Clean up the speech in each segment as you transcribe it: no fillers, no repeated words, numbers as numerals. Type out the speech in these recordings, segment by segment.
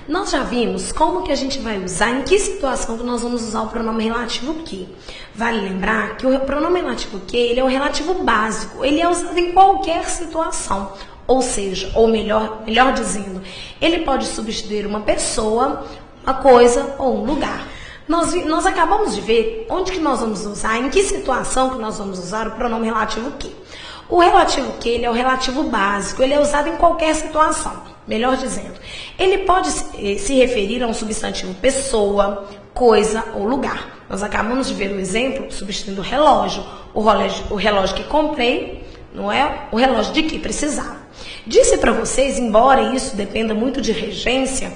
Nós já vimos como que a gente vai usar, em que situação que nós vamos usar o pronome relativo que. Vale lembrar que o pronome relativo que, ele é um relativo básico, ele é usado em qualquer situação. Ou seja, ou melhor dizendo, ele pode substituir uma pessoa, uma coisa ou um lugar. Nós acabamos de ver onde que nós vamos usar, em que situação que nós vamos usar o pronome relativo que. O relativo que, ele é o relativo básico, ele é usado em qualquer situação. Melhor dizendo, ele pode se referir a um substantivo pessoa, coisa ou lugar. Nós acabamos de ver o exemplo substituindo o relógio que comprei, não é o relógio de que precisava. Disse para vocês, embora isso dependa muito de regência,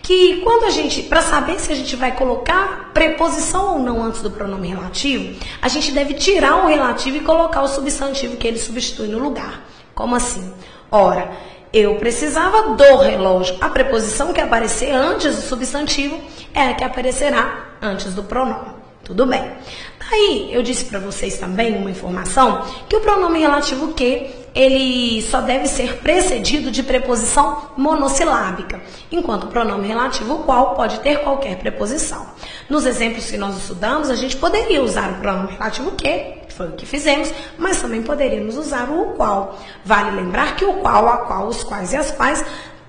que para saber se a gente vai colocar preposição ou não antes do pronome relativo, a gente deve tirar o relativo e colocar o substantivo que ele substitui no lugar. Como assim? Ora, eu precisava do relógio. A preposição que aparecer antes do substantivo é a que aparecerá antes do pronome. Tudo bem. Daí, eu disse para vocês também uma informação que o pronome relativo que, ele só deve ser precedido de preposição monossilábica, enquanto o pronome relativo qual pode ter qualquer preposição. Nos exemplos que nós estudamos, a gente poderia usar o pronome relativo que foi o que fizemos, mas também poderíamos usar o qual. Vale lembrar que o qual, a qual, os quais e as quais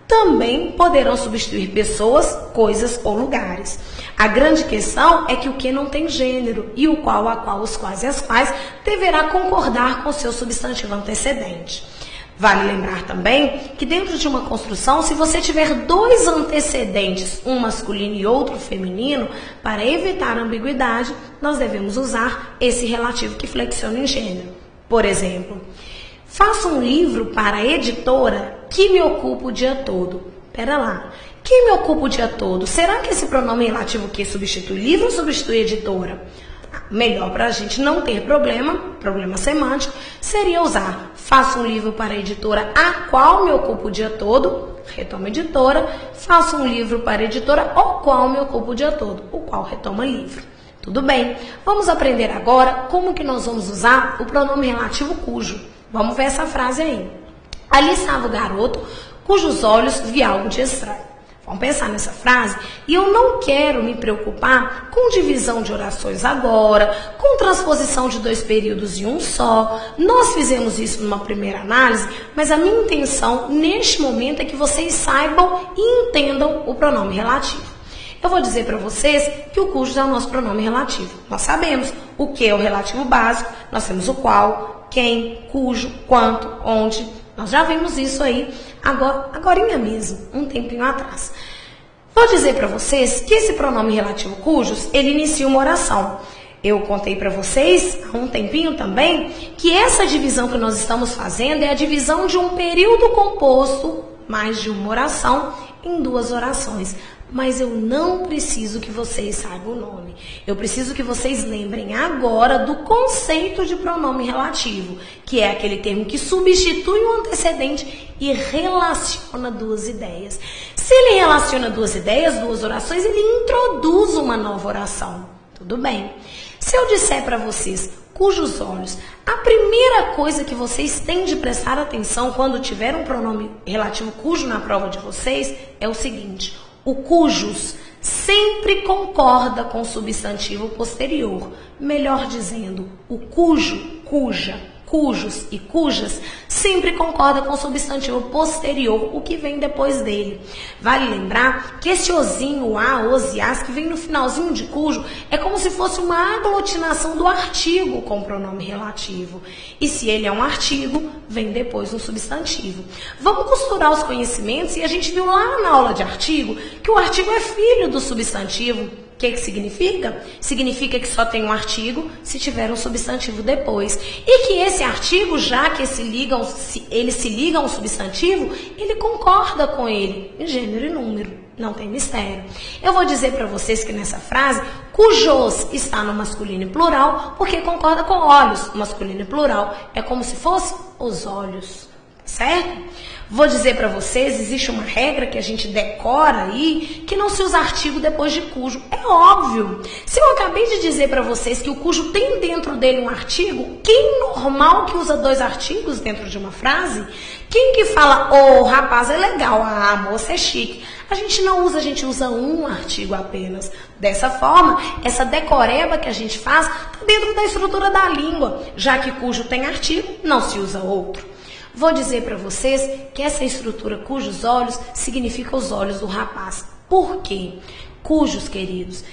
também poderão substituir pessoas, coisas ou lugares. A grande questão é que o que não tem gênero e o qual, a qual, os quais e as quais deverá concordar com o seu substantivo antecedente. Vale lembrar também que dentro de uma construção, se você tiver dois antecedentes, um masculino e outro feminino, para evitar ambiguidade, nós devemos usar esse relativo que flexiona em gênero. Por exemplo, faça um livro para a editora que me ocupa o dia todo. Pera lá. Que me ocupa o dia todo? Será que esse pronome relativo que substitui livro ou substitui editora? Melhor para a gente não ter problema semântico, seria usar faça um livro para a editora a qual me ocupa o dia todo, retoma editora, faça um livro para a editora o qual me ocupa o dia todo, o qual retoma livro. Tudo bem, vamos aprender agora como que nós vamos usar o pronome relativo cujo. Vamos ver essa frase aí. Ali estava o garoto cujos olhos via algo de estranho. Vamos pensar nessa frase? E eu não quero me preocupar com divisão de orações agora, com transposição de dois períodos em um só. Nós fizemos isso numa primeira análise, mas a minha intenção neste momento é que vocês saibam e entendam o pronome relativo. Eu vou dizer para vocês que o cujos é o nosso pronome relativo. Nós sabemos o que é o relativo básico, nós temos o qual, quem, cujo, quanto, onde. Nós já vimos isso aí agorinha mesmo, um tempinho atrás. Vou dizer para vocês que esse pronome relativo cujos, ele inicia uma oração. Eu contei para vocês há um tempinho também que essa divisão que nós estamos fazendo é a divisão de um período composto, mais de uma oração, em duas orações. Mas eu não preciso que vocês saibam o nome. Eu preciso que vocês lembrem agora do conceito de pronome relativo, que é aquele termo que substitui o antecedente e relaciona duas ideias. Se ele relaciona duas ideias, duas orações, ele introduz uma nova oração. Tudo bem. Se eu disser para vocês cujos olhos, a primeira coisa que vocês têm de prestar atenção quando tiver um pronome relativo cujo na prova de vocês é o seguinte: o cujos sempre concorda com o substantivo posterior. Melhor dizendo, o cujo, cuja, cujos e cujas sempre concorda com o substantivo posterior, o que vem depois dele. Vale lembrar que esse ozinho, a, os e as, que vem no finalzinho de cujo, é como se fosse uma aglutinação do artigo com o pronome relativo. E se ele é um artigo, vem depois um substantivo. Vamos costurar os conhecimentos e a gente viu lá na aula de artigo que o artigo é filho do substantivo. O que significa? Significa que só tem um artigo se tiver um substantivo depois. E que esse artigo, já que ele se liga a um substantivo, ele concorda com ele em gênero e número. Não tem mistério. Eu vou dizer para vocês que nessa frase, cujos está no masculino e plural, porque concorda com olhos. O masculino e plural é como se fosse os olhos. Certo? Vou dizer para vocês, existe uma regra que a gente decora aí, que não se usa artigo depois de cujo. É óbvio. Se eu acabei de dizer para vocês que o cujo tem dentro dele um artigo, quem normal que usa dois artigos dentro de uma frase? Quem que fala, ô, rapaz é legal, a moça é chique. A gente não usa, a gente usa um artigo apenas. Dessa forma, essa decoreba que a gente faz está dentro da estrutura da língua, já que cujo tem artigo, não se usa outro. Vou dizer para vocês que essa estrutura cujos olhos significa os olhos do rapaz. Por quê? Cujos, queridos,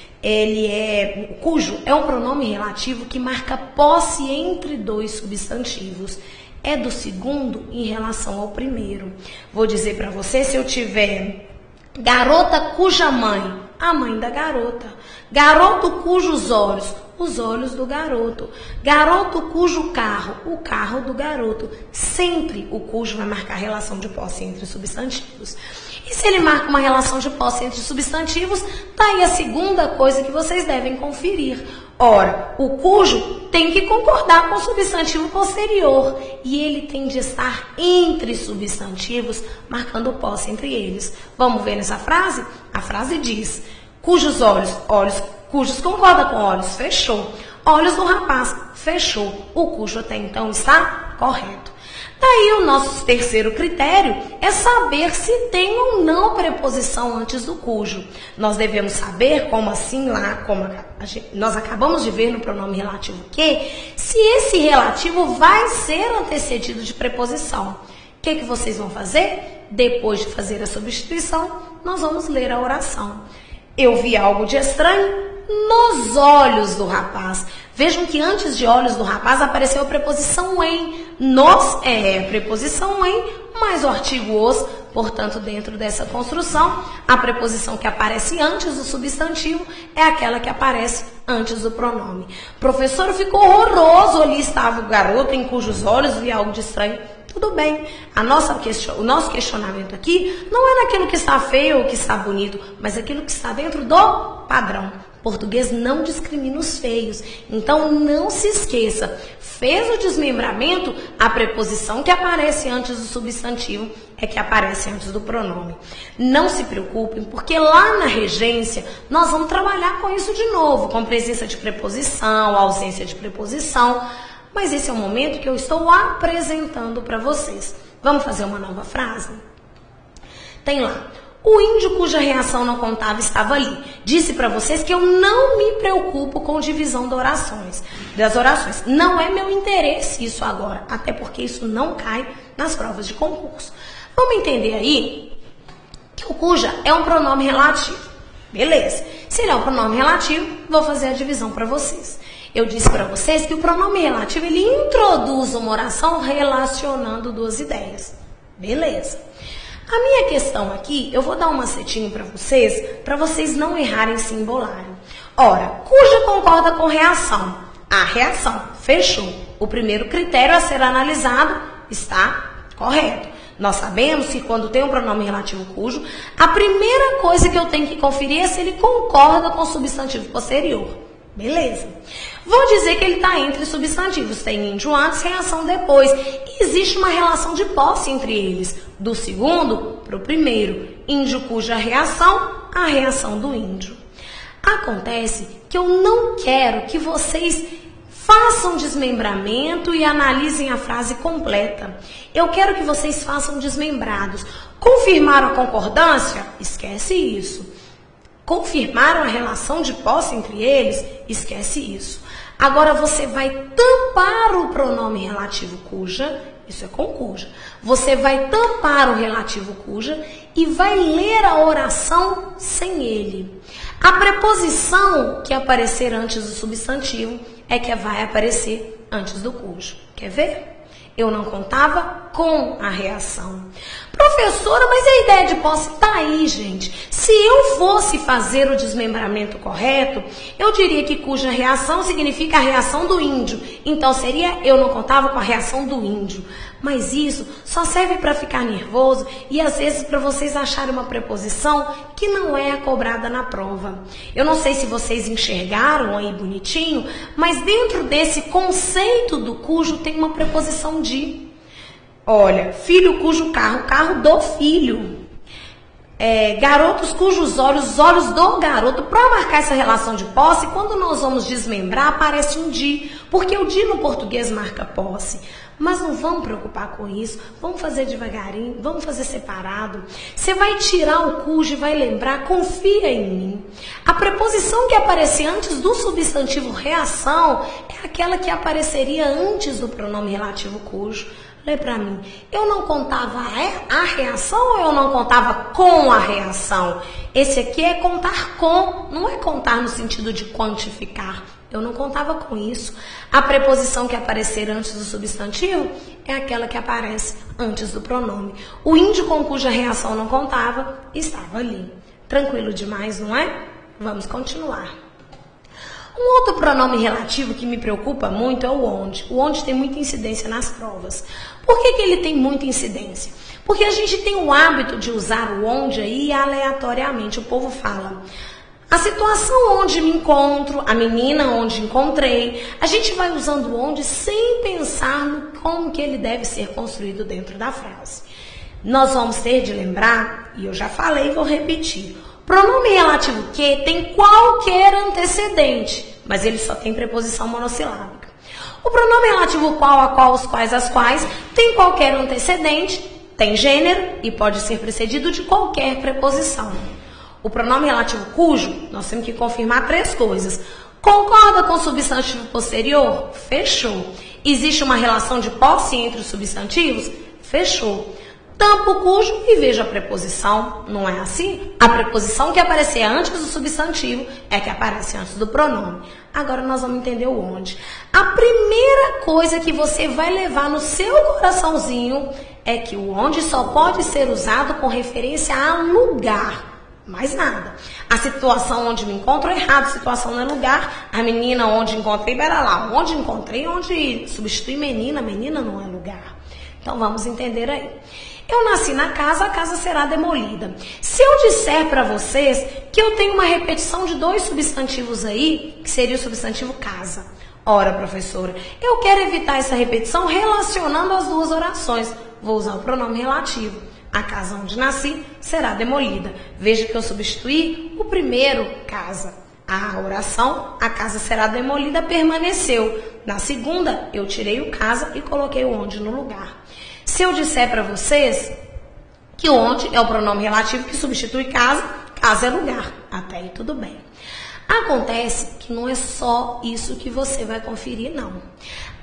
cujo é um pronome relativo que marca posse entre dois substantivos. É do segundo em relação ao primeiro. Vou dizer para você, se eu tiver garota cuja mãe, a mãe da garota. Garoto cujos olhos, os olhos do garoto. Garoto cujo carro, o carro do garoto. Sempre o cujo vai marcar relação de posse entre substantivos. E se ele marca uma relação de posse entre substantivos, tá aí a segunda coisa que vocês devem conferir. Ora, o cujo tem que concordar com o substantivo posterior e ele tem de estar entre substantivos, marcando posse entre eles. Vamos ver nessa frase? A frase diz: cujos olhos, cujos concorda com olhos, fechou. Olhos do rapaz, fechou. O cujo até então está correto. Daí o nosso terceiro critério é saber se tem ou não preposição antes do cujo. Nós devemos saber, como assim lá, nós acabamos de ver no pronome relativo que, se esse relativo vai ser antecedido de preposição. O que vocês vão fazer? Depois de fazer a substituição, nós vamos ler a oração. Eu vi algo de estranho nos olhos do rapaz. Vejam que antes de olhos do rapaz apareceu a preposição em. Nos é preposição em, mais o artigo os. Portanto, dentro dessa construção, a preposição que aparece antes do substantivo é aquela que aparece antes do pronome. Professor, ficou horroroso. Ali estava o garoto em cujos olhos vi algo de estranho. Tudo bem, o nosso questionamento aqui não é naquilo que está feio ou que está bonito, mas aquilo que está dentro do padrão. Português não discrimina os feios, então não se esqueça, fez o desmembramento, a preposição que aparece antes do substantivo é que aparece antes do pronome. Não se preocupem, porque lá na regência nós vamos trabalhar com isso de novo, com presença de preposição, ausência de preposição, mas esse é o momento que eu estou apresentando para vocês. Vamos fazer uma nova frase? Tem lá: o índio cuja reação não contava estava ali. Disse para vocês que eu não me preocupo com divisão das orações. Não é meu interesse isso agora, até porque isso não cai nas provas de concurso. Vamos entender aí que o cuja é um pronome relativo. Beleza. Se ele é um pronome relativo, vou fazer a divisão para vocês. Eu disse para vocês que o pronome relativo, ele introduz uma oração relacionando duas ideias. Beleza. A minha questão aqui, eu vou dar um macetinho para vocês não errarem se embolarem. Ora, cuja concorda com reação. A reação, fechou. O primeiro critério a ser analisado está correto. Nós sabemos que quando tem um pronome relativo cujo, a primeira coisa que eu tenho que conferir é se ele concorda com o substantivo posterior. Beleza. Vou dizer que ele está entre substantivos. Tem índio antes, reação depois. E existe uma relação de posse entre eles. Do segundo para o primeiro. Índio cuja reação, a reação do índio. Acontece que eu não quero que vocês façam desmembramento e analisem a frase completa. Eu quero que vocês façam desmembrados. Confirmaram a concordância? Esquece isso. Confirmaram a relação de posse entre eles? Esquece isso. Agora você vai tampar o pronome relativo cuja, isso é com cuja. Você vai tampar o relativo cuja e vai ler a oração sem ele. A preposição que aparecer antes do substantivo é que vai aparecer antes do cujo. Quer ver? Eu não contava com a reação. Professora, mas a ideia de posse está aí, gente. Se eu fosse fazer o desmembramento correto, eu diria que cuja reação significa a reação do índio. Então seria eu não contava com a reação do índio. Mas isso só serve para ficar nervoso e às vezes para vocês acharem uma preposição que não é cobrada na prova. Eu não sei se vocês enxergaram aí bonitinho, mas dentro desse conceito do cujo tem uma preposição de. Olha, filho cujo carro, carro do filho. garotos cujos olhos, os olhos do garoto, para marcar essa relação de posse, quando nós vamos desmembrar, aparece um di, porque o di no português marca posse. Mas não vamos preocupar com isso, vamos fazer devagarinho, vamos fazer separado. Você vai tirar o cujo e vai lembrar, confia em mim. A preposição que aparecer antes do substantivo reação é aquela que apareceria antes do pronome relativo cujo. Lê pra mim, eu não contava a reação ou eu não contava com a reação? Esse aqui é contar com, não é contar no sentido de quantificar. Eu não contava com isso. A preposição que aparecer antes do substantivo é aquela que aparece antes do pronome. O índio com cuja reação não contava, estava ali. Tranquilo demais, não é? Vamos continuar. Um outro pronome relativo que me preocupa muito é o onde. O onde tem muita incidência nas provas. Por que ele tem muita incidência? Porque a gente tem o hábito de usar o onde aí aleatoriamente. O povo fala: a situação onde me encontro, a menina onde encontrei. A gente vai usando o onde sem pensar no como que ele deve ser construído dentro da frase. Nós vamos ter de lembrar, e eu já falei e vou repetir, pronome relativo que tem qualquer antecedente, mas ele só tem preposição monossilábica. O pronome relativo qual, a qual, os quais, as quais, tem qualquer antecedente, tem gênero e pode ser precedido de qualquer preposição. O pronome relativo cujo, nós temos que confirmar 3 coisas. Concorda com o substantivo posterior? Fechou. Existe uma relação de posse entre os substantivos? Fechou. Tampa o cujo e veja a preposição, não é assim? A preposição que aparecer antes do substantivo é que aparece antes do pronome. Agora nós vamos entender o onde. A primeira coisa que você vai levar no seu coraçãozinho é que o onde só pode ser usado com referência a lugar. Mais nada. A situação onde me encontro é errado, situação não é lugar. A menina onde encontrei, pera lá, onde encontrei, onde substitui menina, menina não é lugar. Então vamos entender aí. Eu nasci na casa, a casa será demolida. Se eu disser para vocês que eu tenho uma repetição de 2 substantivos aí, que seria o substantivo casa. Ora, professora, eu quero evitar essa repetição relacionando as 2 orações. Vou usar o pronome relativo. A casa onde nasci será demolida. Veja que eu substituí o primeiro, casa. A oração, a casa será demolida, permaneceu. Na segunda, eu tirei o casa e coloquei o onde no lugar. Se eu disser para vocês que o onde é o pronome relativo que substitui casa, casa é lugar. Até aí tudo bem. Acontece que não é só isso que você vai conferir, não.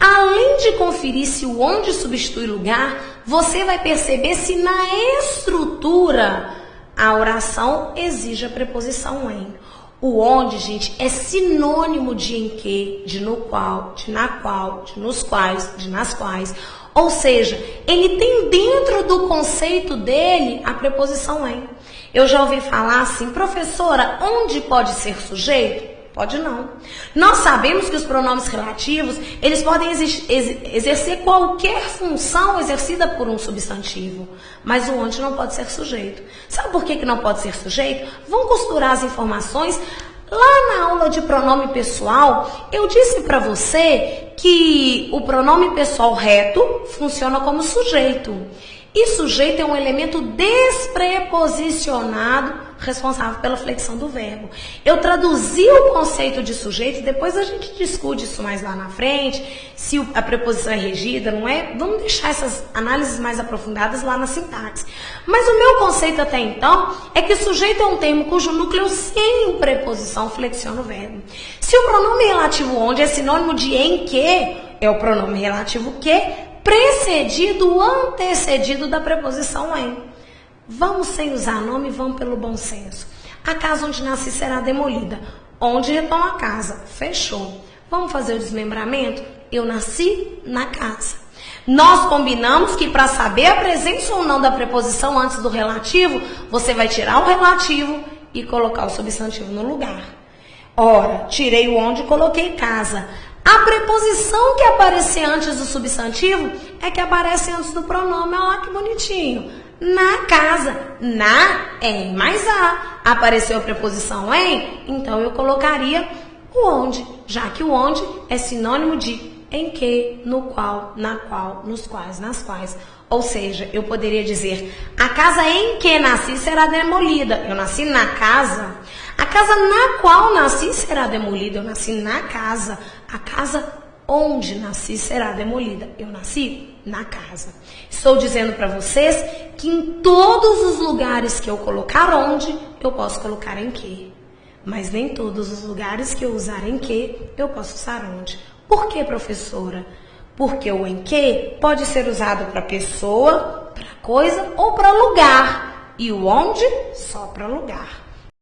Além de conferir se o onde substitui lugar, você vai perceber se na estrutura a oração exige a preposição em. O onde, gente, é sinônimo de em que, de no qual, de na qual, de nos quais, de nas quais. Ou seja, ele tem dentro do conceito dele a preposição em. Eu já ouvi falar assim, professora, onde pode ser sujeito? Pode não. Nós sabemos que os pronomes relativos, eles podem exercer qualquer função exercida por um substantivo, mas o onde não pode ser sujeito. Sabe por que não pode ser sujeito? Vamos costurar as informações. Lá na aula de pronome pessoal, eu disse para você que o pronome pessoal reto funciona como sujeito. E sujeito é um elemento despreposicionado responsável pela flexão do verbo. Eu traduzi o conceito de sujeito, depois a gente discute isso mais lá na frente, se a preposição é regida, não é? Vamos deixar essas análises mais aprofundadas lá na sintaxe. Mas o meu conceito até então é que sujeito é um termo cujo núcleo sem preposição flexiona o verbo. Se o pronome relativo onde é sinônimo de em que, é o pronome relativo que, precedido, antecedido da preposição em. Vamos sem usar nome, vamos pelo bom senso. A casa onde nasci será demolida. Onde retorno a casa? Fechou. Vamos fazer o desmembramento? Eu nasci na casa. Nós combinamos que para saber a presença ou não da preposição antes do relativo, você vai tirar o relativo e colocar o substantivo no lugar. Ora, tirei o onde e coloquei casa. A preposição que aparecer antes do substantivo é que aparece antes do pronome. Olha lá que bonitinho. Na casa. Na em mais a. Apareceu a preposição em, então eu colocaria o onde, já que o onde é sinônimo de em que, no qual, na qual, nos quais, nas quais. Ou seja, eu poderia dizer, a casa em que nasci será demolida. Eu nasci na casa. A casa na qual nasci será demolida. Eu nasci na casa. A casa onde nasci será demolida. Eu nasci na casa. Estou dizendo para vocês que em todos os lugares que eu colocar onde, eu posso colocar em que. Mas nem todos os lugares que eu usar em que, eu posso usar onde. Por que, professora? Porque o em que pode ser usado para pessoa, para coisa ou para lugar. E o onde, só para lugar.